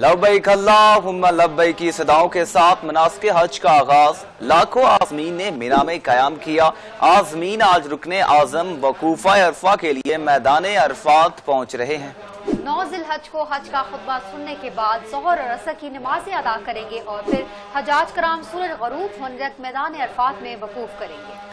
لبیک اللہم لبیک کی صداؤں کے ساتھ مناسک حج کا آغاز لاکھوں عازمین نے مینا میں قیام کیا۔ عازمین آج رکن اعظم وقوفہ عرفہ کے لیے میدان عرفات پہنچ رہے ہیں۔ 9 ذی الحج کو حج کا خطبہ سننے کے بعد ظہر اور عصر کی نمازیں ادا کریں گے اور پھر حجاج کرام سورج غروب ہونے تک میدان عرفات میں وقوف کریں گے۔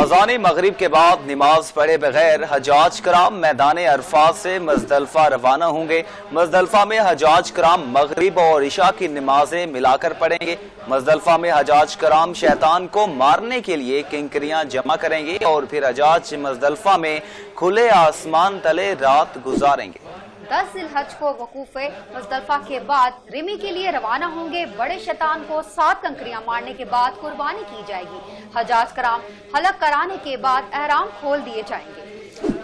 اذان مغرب کے بعد نماز پڑھے بغیر حجاج کرام میدان عرفات سے مزدلفہ روانہ ہوں گے۔ مزدلفہ میں حجاج کرام مغرب اور عشاء کی نمازیں ملا کر پڑھیں گے۔ مزدلفہ میں حجاج کرام شیطان کو مارنے کے لیے کنکریاں جمع کریں گے اور پھر حجاج مزدلفہ میں کھلے آسمان تلے رات گزاریں گے۔ 10 ذی الحج کو وقوف مزدلفہ کے بعد رمی کے لیے روانہ ہوں گے۔ بڑے شیطان کو 7 کنکریاں مارنے کے بعد قربانی کی جائے گی۔ حجاج کرام حلق کرانے کے بعد احرام کھول دیے جائیں گے۔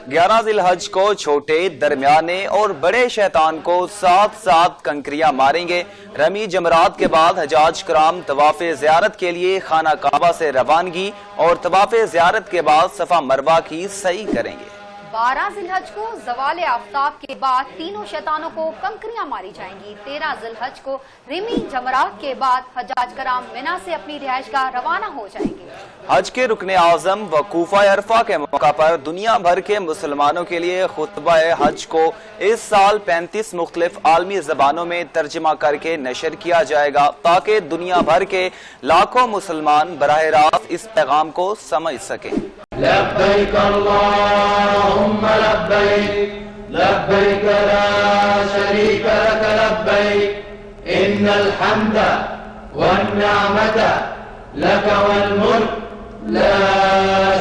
11 ذی الحج کو چھوٹے، درمیانے اور بڑے شیطان کو 7 کنکریاں ماریں گے۔ رمی جمرات کے بعد حجاج کرام طواف زیارت کے لیے خانہ کعبہ سے روانگی اور طواف زیارت کے بعد صفا مروہ کی سعی کریں گے۔ 12 ذی الحج کو زوال آفتاب کے بعد تینوں شیطانوں کو کنکریاں ماری جائیں گی۔ 13 ذی الحج کو رمی جمرات کے بعد حجاج کرام مینا سے اپنی رہائش گاہ روانہ ہو جائیں گے۔ حج کے رکن اعظم وقوفہ عرفہ کے موقع پر دنیا بھر کے مسلمانوں کے لیے خطبہ حج کو اس سال 35 مختلف عالمی زبانوں میں ترجمہ کر کے نشر کیا جائے گا تاکہ دنیا بھر کے لاکھوں مسلمان براہ راست اس پیغام کو سمجھ سکیں۔ لبیک اللہم لبیک لبیک لا شریک لک لبیک ان الحمد والنعمت لک والملک لا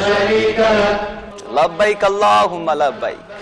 شریک لک۔ لبیک اللہم لبیک